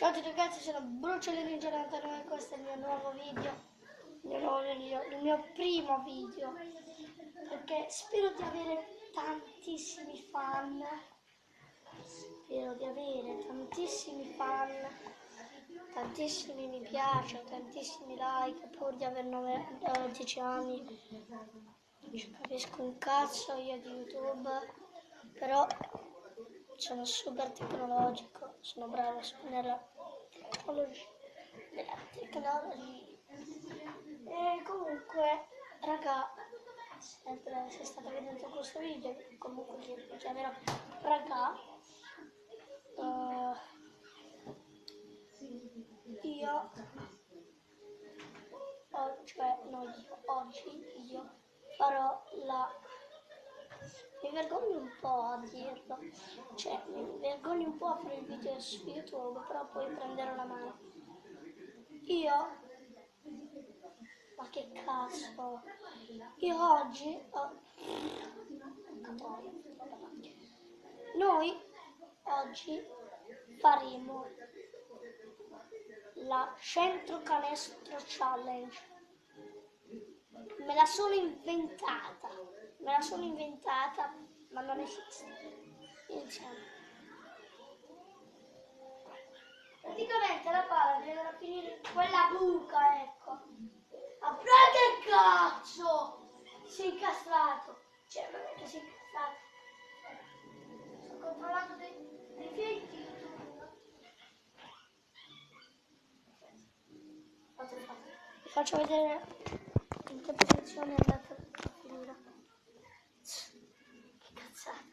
Ciao a tutti ragazzi, sono Bruciolino99 e questo è il mio nuovo video, il mio primo video, perché spero di avere tantissimi fan, tantissimi mi piace, tantissimi like, pur di avere 10 anni, ci capisco un cazzo io di YouTube, però sono super tecnologico, sono bravo nella tecnologia. E comunque, raga, sempre se state vedendo questo video, comunque vi chiamerò raga, oggi io farò mi vergogno un po' a dirlo, cioè mi vergogno un po' a fare il video su YouTube, però poi prenderò la mano. Ma che cazzo, io oggi, noi oggi faremo la centrocanestro challenge. Me la sono inventata, ma non esiste. Iniziamo. Praticamente la palla deve andare a finire in quella buca, ecco. Ma che cazzo! Si è incastrato. Cioè, non è che si è incastrato. Sto controllando dei fienti. Vi faccio vedere in che posizione è andata a finire. Che cazzata.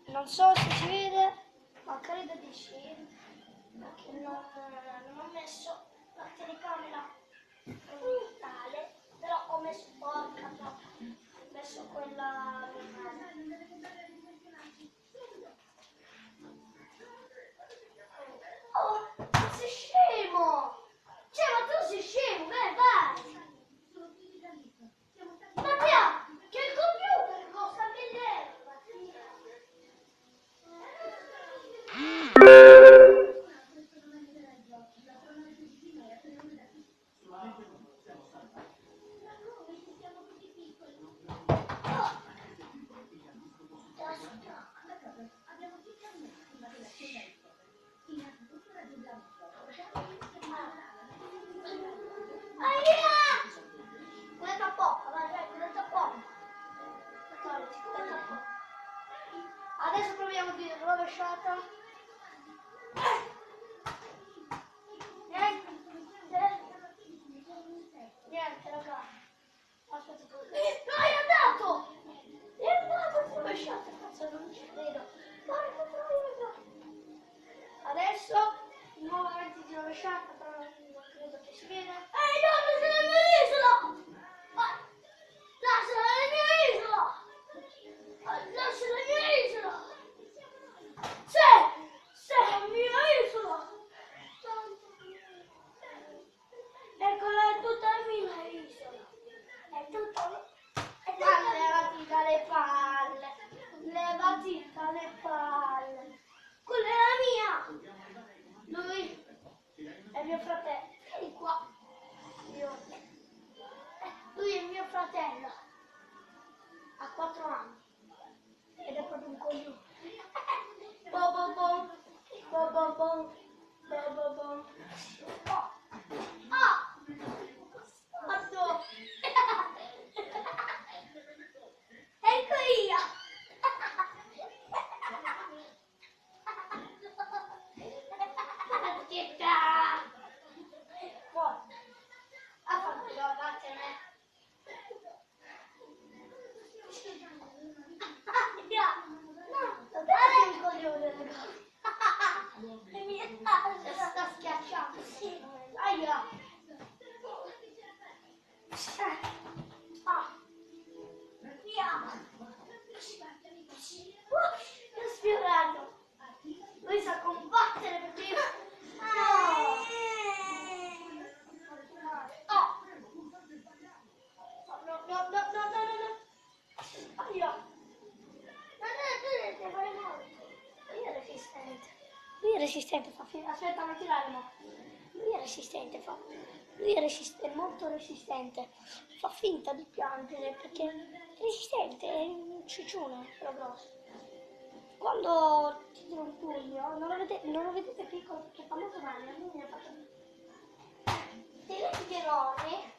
Non so se si vede, ma credo di sì, perché non ho messo la telecamera frontale, però ho messo porca troppo, ho messo quella normale. Oh, ma sei scemo! Cioè, ma tu sei scemo, vai! Mattia, che il computer costa 1000 euro, Mattia! Adesso proviamo di rovesciata. Niente, raga. Aspetta. No, è andato di rovesciata. Cazzo, non ci credo. Porca troia. Adesso, nuovamente di rovesciata, però non credo che si veda. Ehi, no, sei nella mia isola! Lasciala la mia isola! Lascia la mia isola! Sei la mia isola! Eccola, è tutta la mia isola! È tutta... Levati dalle palle! Levati dalle palle! Quella è la mia! Lui è mio è resistente, aspetta, non tirare, no. Lui è resistente, lui è molto resistente. Fa finta di piangere perché è resistente, è un ciccione, però grosso. Quando ti tiro un pugno, non lo vedete piccolo perché fa molto male, a me mi ha fatto dei letti enormi.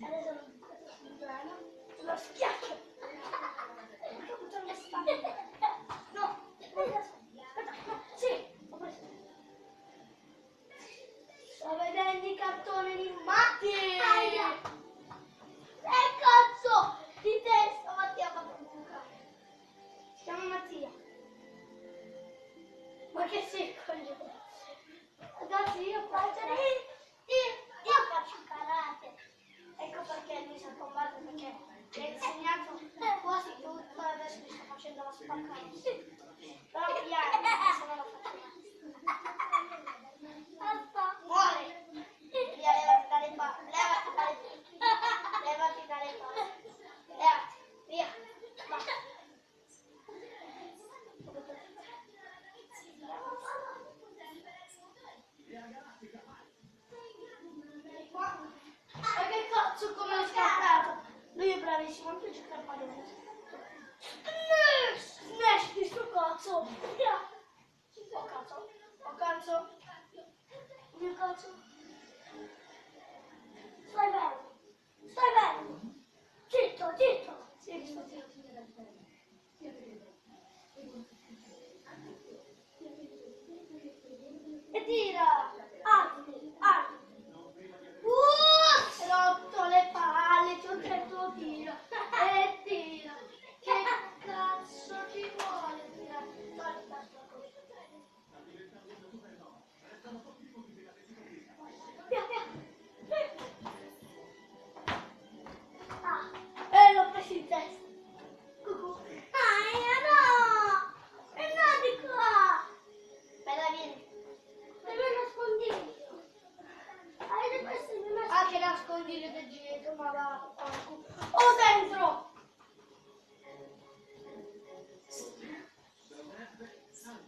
Adesso lo schiaccio. No, aspetta, sì, ho preso. Sto vedendo i cartoni animati. Cazzo di testa, Mattia ha fatto un buco. Si chiama Mattia. Ma che sei coglione? Ragazzi, io faccio karate. Ecco perché lui sa combattere, perché mi ha insegnato quasi tutto, adesso mi sto facendo la spaccata. Però piano, se non lo faccio mai. Basta. Muore. Via, levati dalle palle. Levati dalle palle. Levati, via. Basta. Ma che cazzo, come l'ho scappato? Lui è bravissimo, anche giocare a pallone. Smash di sto cazzo! Via! Oh cazzo! Oh cazzo! Mio cazzo! Stai bello! Stai bello! Zitto, zitto! Sì, sto zitto. E tira! Alti, alti! Rotto le palle, ti ho detto tira! E tira! Che cazzo ci vuole tirare? Guarda sta cosa. Via, via! Ah, l'ho preso in testa! Cucù! No! E no di qua! Bella, vieni! Dove nascondino? Ah, che nascondino del dietro, ma va! Oh, dentro!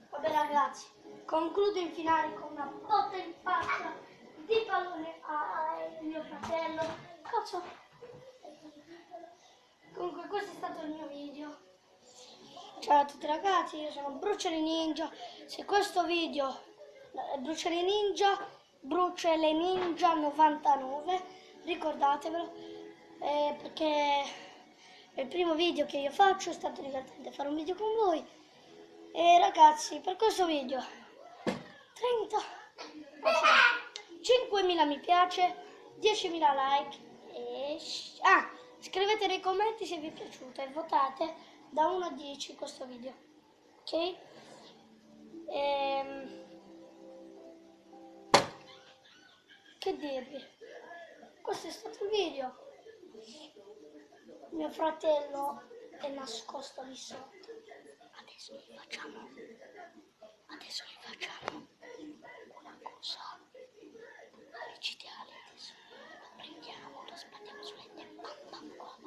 Vabbè ragazzi, concludo in finale con una botta in faccia di pallone al mio fratello. Cazzo! Comunque questo è stato il mio video. Ciao a tutti ragazzi, io sono Bruciole Ninja. Se questo video è Bruciole Ninja 99, ricordatevelo, perché è il primo video che io faccio, è stato divertente fare un video con voi. E ragazzi, per questo video 5.000 mi piace, 10.000 like e scrivete nei commenti se vi è piaciuto e votate da 1 a 10 questo video, ok? Che dirvi? Questo è stato il video. Mio fratello è nascosto lì sotto. Adesso gli facciamo una cosa micidiale. Adesso lo prendiamo, lo sbattiamo sul letto e pam pam qua.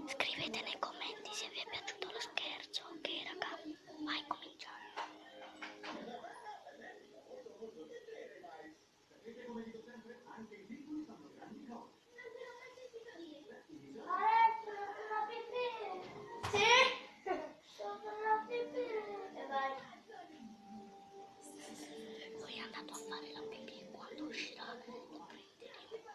Scrivete nei commenti se vi è piaciuto lo scherzo, ok raga? Vai, cominciare. Lui è andato a fare la pipì e quando uscirà lo prenderemo,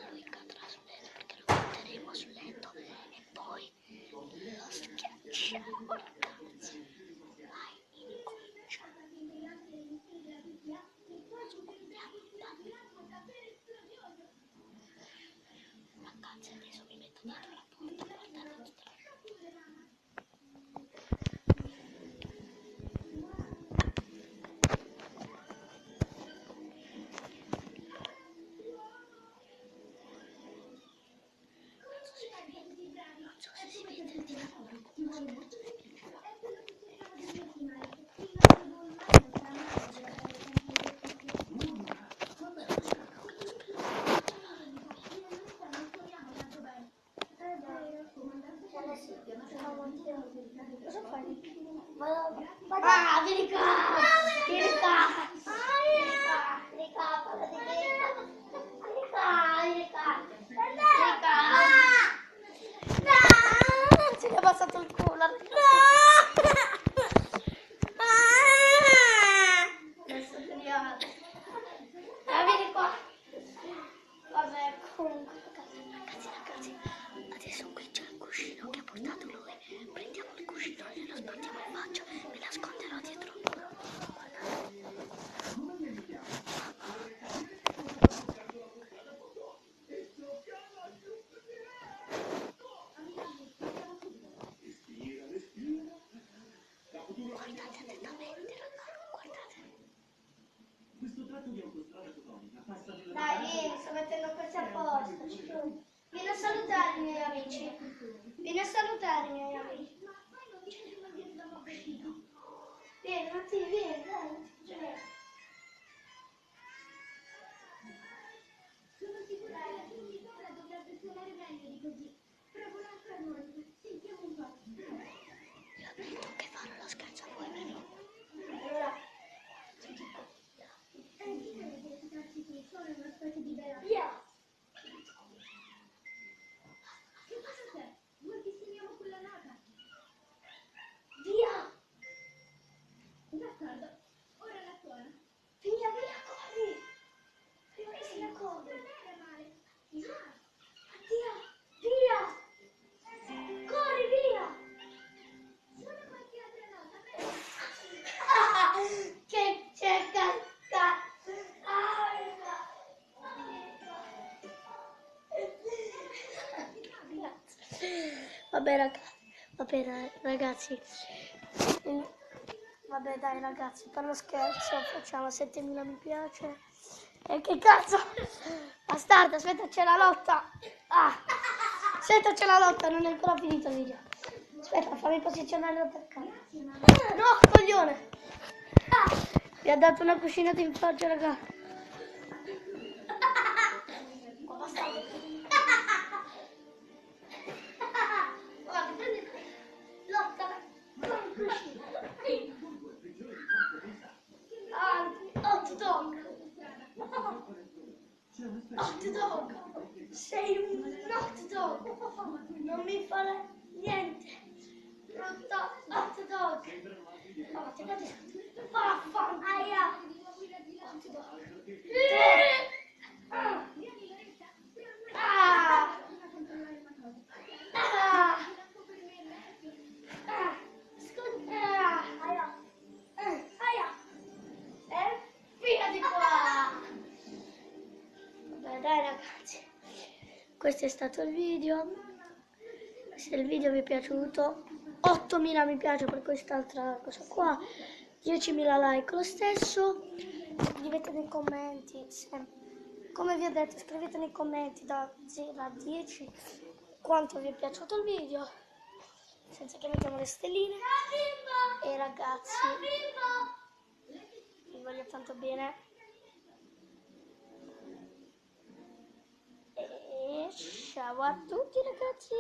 lui cadrà sul letto perché lo metteremo sul letto e poi lo schiacciamo ragazzi. Vai, incomincia. Ascoltiamo. vieni qua! Vieni qua! Vieni qua! Vieni qua! Parla di me! Vieni qua! Vieni qua! Vieni qua! No! Ci è passato il culo! Adesso teniamo! Vieni qua! Vabbè, comunque, ragazzi, adesso qui c'è il cuscino che ha portato lui. Prendiamo il cuscino e lo sbattiamo in faccia. Me la nasconderò dietro il muro. Guardate attentamente, ragazzi, guardate. Dai, vieni, sto mettendo questi apposta. Vieni a salutare i miei amici. Vieni a salutare i miei amici. Vieni, Mattia, vieni, dai. Vieni. Sono sicura che la vincitora dovrebbe suonare meglio di così. Provo l'altra volta. Sentiamo un po'. Io ho detto che farò lo scherzo a voi, vero? Allora, ti dico. Anche per esercitarci qui sono una specie di bella. Via! Che cosa c'è? Vuoi che segniamo quella nota? Via! D'accordo. Ora la suona. Via, via, corri! Prima che se ne accorge. Non era male. Già. Mattia, via! Corri, via! Suona qualche altra nota. Che c'è cazzo! Vabbè ragazzi, vabbè dai ragazzi, per lo scherzo facciamo 7000 mi piace. E che cazzo? Bastardo, aspetta c'è la lotta. Aspetta c'è la lotta, non è ancora finito il video. Aspetta, fammi posizionare l'attaccante. No, coglione! Mi ha dato una cuscinata in faccia, raga. Guarda, prendi lotta con il cuscino. Hot dog. Hot dog. Sei un hot dog. Non mi fare niente. Brutto hot dog. Oh, ti piace? Vaffanculo. Aia. Hot dog. Dai ragazzi, questo è stato il video. Se il video vi è piaciuto, 8000 mi piace per quest'altra cosa qua, 10.000 like lo stesso. Scrivete nei commenti, come vi ho detto, scrivete nei commenti da 0 a 10 quanto vi è piaciuto il video, senza che mettiamo le stelline. E ragazzi, vi voglio tanto bene. E ciao a tutti ragazzi.